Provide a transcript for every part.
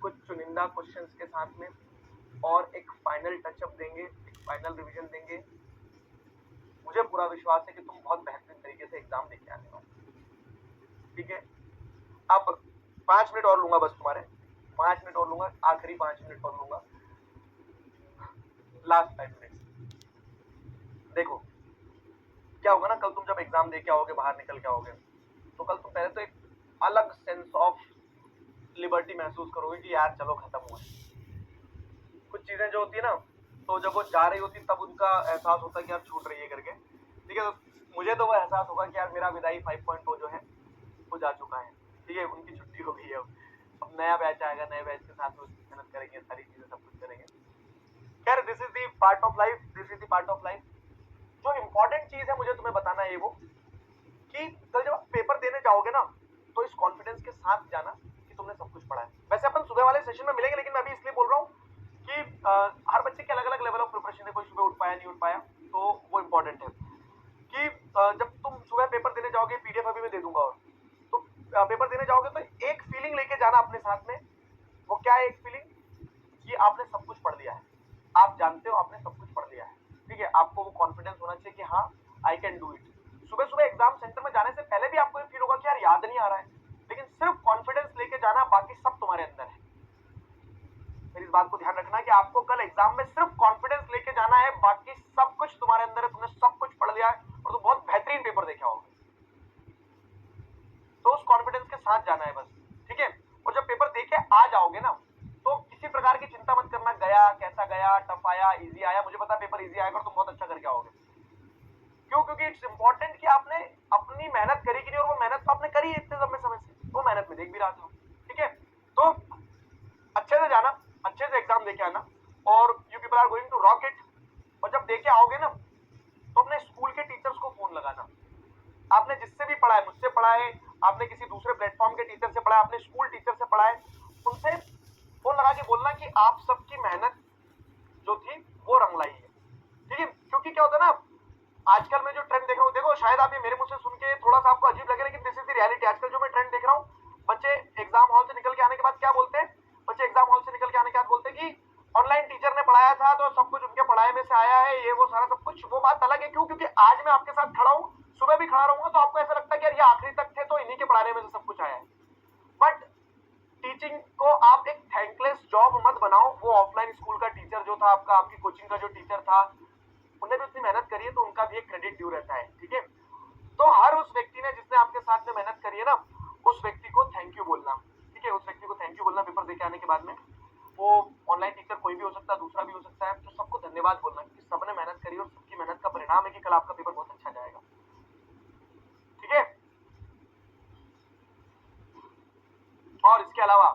कुछ चुनिंदा क्वेश्चंस के साथ में और एक फाइनल टचअप देंगे, एक फाइनल रिवीजन देंगे। मुझे पूरा विश्वास है कि तुम बहुत बेहतरीन तरीके से एग्जाम देके आने वाले। ठीक है, अब 5 मिनट और लूंगा बस तुम्हारे, 5 मिनट और लूंगा, आखिरी 5 मिनट और लूंगा, लास्ट 5 मिनट। देखो क्या होगा ना, कल तुम जब एग्जाम दे के आओगे, बाहर निकल के आओगे, तो कल तुम पहले तो एक अलग सेंस ऑफ लिबर्टी महसूस करोगे कि यार चलो खत्म हुआ। कुछ चीजें जो होती है ना, तो जब वो जा रही होती तब उनका एहसास होता है कि यार छूट रही है करके। ठीक है, तो मुझे तो वो एहसास होगा कि यार मेरा विदाई 5.0 जो है वो जा चुका है। ठीक है, उनकी छुट्टी हो गई है। अब नया बैच आएगा, नए बैच के साथ में मेहनत करेंगे, सारी चीजें सब कुछ करेंगे। खैर, this is the part of life, this is the part of life. जो इम्पोर्टेंट चीज है मुझे तुम्हें बताना है वो कि कल जब आप पेपर देने जाओगे ना, तो इस कॉन्फिडेंस के साथ जाना कि तुमने सब कुछ पढ़ा है। वैसे अपन सुबह वाले सेशन में मिलेंगे, लेकिन मैं अभी इसलिए बोल रहा हूँ कि हर बच्चे के अलग अलग लेवल ऑफ प्रिपरेशन है, कोई सुबह उठ पाया नहीं उठ पाया, तो वो इम्पोर्टेंट है कि जब तुम सुबह पेपर देने जाओगे, पीडीएफ अभी मैं दे दूंगा, और तो पेपर देने जाओगे तो एक फीलिंग लेके जाना अपने साथ में। वो क्या है एक फीलिंग? कि आपने सब कुछ पढ़ लिया है, आप जानते हो आपने सब कुछ पढ़ लिया है। ठीक है, आपको वो कॉन्फिडेंस होना चाहिए कि हाँ आई कैन डू इट। सुबह सुबह एग्जाम सेंटर में जाने से पहले भी आपको ये फील होगा कि यार याद नहीं आ रहा है, लेकिन सिर्फ कॉन्फिडेंस लेके जाना, बाकी सब तुम्हारे अंदर है। फिर इस बात को ध्यान रखना कि आपको कल एग्जाम में सिर्फ कॉन्फिडेंस लेके जाना है, बाकी सब कुछ तुम्हारे अंदर है, तुमने सब कुछ पढ़ लिया है और तुम बहुत बेहतरीन पेपर देखे होगे। तो उस कॉन्फिडेंस के साथ जाना है बस। ठीक है, और जब पेपर देके आ जाओगे ना, तो किसी प्रकार की चिंता मत करना, गया कैसा गया, टफ आया, इजी आया। मुझे पता पेपर इजी आएगा और तुम बहुत अच्छा करके आओगे। क्यों? क्योंकि इट्स इंपॉर्टेंट कि आपने अपनी मेहनत करी कि नहीं, और वो मेहनत तो आपने करी है इतने लंबे समय से, वो मेहनत में देख भी रहा था। ठीक है, तो अच्छे से जाना, अच्छे से एग्जाम देके आना, और you people are going to rock it. और जब देके आओगे ना, तो अपने स्कूल के टीचर्स को फोन लगाना। आपने जिससे भी पढ़ा है, मुझसे पढ़ा है, आपने किसी दूसरे प्लेटफॉर्म के टीचर से पढ़ा है, आपने स्कूल टीचर से पढ़ा है, उनसे फोन लगा के बोलना कि आप सबकी मेहनत जो थी वो रंग लाई है। ठीक है, क्योंकि क्या होता है ना, आजकल मैं जो ट्रेंड देख रहा हूँ, देखो शायद आप ये मेरे मुंह से सुन के थोड़ा सा आपको अजीब लगे, लेकिन दिस इज द रियलिटी। आजकल जो मैं ट्रेंड देख रहा हूँ, बच्चे एग्जाम हॉल से निकल के आने के बाद क्या बोलते हैं, बच्चे एग्जाम हॉल से निकल के आने के बाद बोलते हैं कि ऑनलाइन टीचर ने पढ़ाया था तो सब कुछ उनके पढ़ाई में से आया है, ये वो सारा सब कुछ। वो बात अलग है। क्यों? क्योंकि आज मैं आपके साथ खड़ा हूँ, सुबह भी खड़ा रहूंगा, तो आपको ऐसा लगता है कि यार ये आखिरी तक थे तो इन्हीं के पढ़ाने में से सब कुछ आया है। बट टीचिंग को आप एक थैंकलेस जॉब मत बनाओ। वो ऑफलाइन स्कूल का टीचर जो था आपका, आपकी कोचिंग का जो टीचर था, उन्हें भी उतनी मेहनत करी है, तो उनका भी एक क्रेडिट ड्यू रहता है। ठीक है, तो हर उस व्यक्ति ने जिसने आपके साथ में मेहनत करी है ना, उस व्यक्ति को थैंक यू बोलना। ठीक है, उस व्यक्ति को थैंक यू बोलना पेपर देके आने के बाद में। वो ऑनलाइन टीचर कोई भी हो सकता है, दूसरा भी हो सकता है, तो सबको धन्यवाद बोलना कि सबने मेहनत करी और सबकी मेहनत का परिणाम है कि कल आपका पेपर बहुत अच्छा जाएगा। ठीक है, और इसके अलावा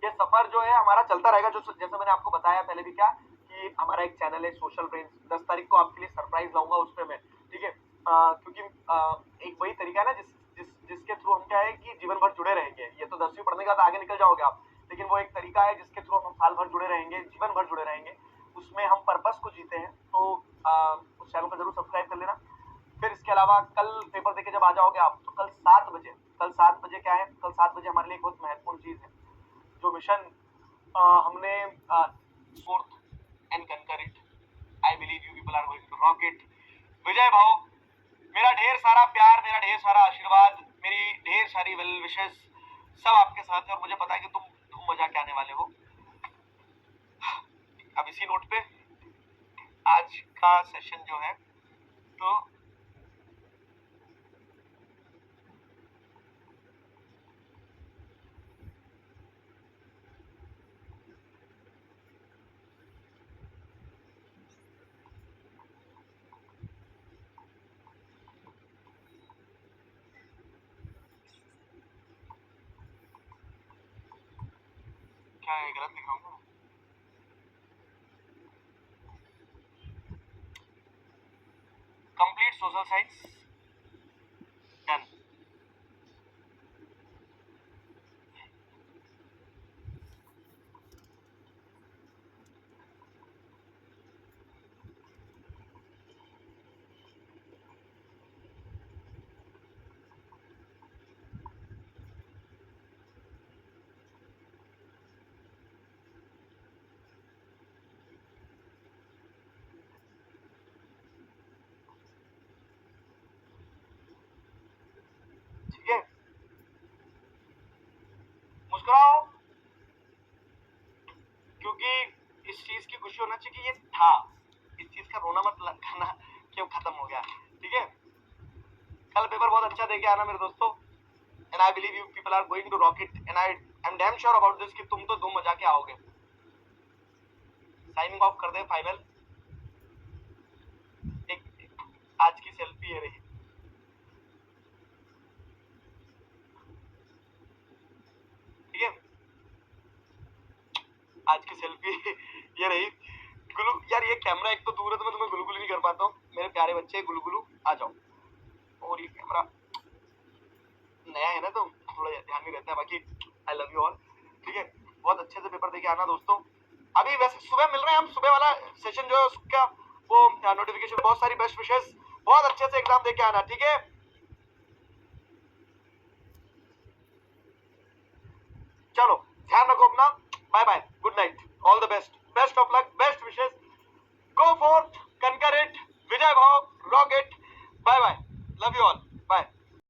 ये सफर जो है हमारा चलता रहेगा। जो जैसे मैंने आपको बताया पहले भी क्या कि हमारा एक चैनल है सोशल ब्रेन्स, 10 तारीख को आपके लिए सरप्राइज लाऊंगा उस पर मैं। ठीक है, क्योंकि एक वही तरीका है ना जिसके थ्रू हम क्या है कि जीवन भर जुड़े रहेंगे। ये तो 10वीं पढ़ने के बाद आगे निकल जाओगे आप, लेकिन वो एक तरीका है जिसके थ्रू हम साल भर जुड़े रहेंगे, जीवन भर जुड़े रहेंगे। उसमें हम पर्पस को जीते हैं। तो उस चैनल को जरूर सब्सक्राइब कर लेना। फिर इसके अलावा कल पेपर देके जब आ जाओगे आप, तो कल 7 बजे क्या है, कल 7 बजे हमारे लिए एक बहुत महत्वपूर्ण चीज है। जो मिशन हमने forth and conquer it, I believe you people are going to rock it. विजय भाव, मेरा ढेर सारा प्यार, मेरा ढेर सारा आशीर्वाद, मेरी ढेर सारी वेल विशेस सब आपके साथ है, और मुझे पता है कि तुम धूम मजा के आने वाले हो। अब इसी नोट पे आज का सेशन जो है, तो क्या है, गलत लिख रहा हूँ? Complete social science done. क्योंकि इस चीज की खुशी होना चाहिए कि ये था, इस चीज का रोना मत लगाना कि वो खत्म हो गया, ठीक है। कल पेपर बहुत अच्छा देके आना मेरे दोस्तों, and I believe you people are going to rock it, and I am damn sure about this कि तुम तो धूम मचा के आओगे। साइनिंग ऑफ कर दे फाइनल। एक आज की सेल्फी है रही, ठीक है, आज की सेल्फी ये रही। गुलू यार, ये कैमरा एक तो दूर है तो मैं तुम्हें गुलगुली नहीं कर पाता हूँ, मेरे प्यारे बच्चे गुलगुलू आ जाओ। और ये कैमरा नया है ना तो थोड़ा ध्यान नहीं रहता है, बाकी आई लव यू ऑल, ठीक है। बहुत अच्छे से पेपर देके आना दोस्तों। अभी वैसे सुबह मिल रहे हैं हम, सुबह वाला सेशन जो है उसका वो नोटिफिकेशन, बहुत सारी बेस्ट विशेष, बहुत अच्छे से एग्जाम देके आना, ठीक है। चलो ध्यान रखो अपना।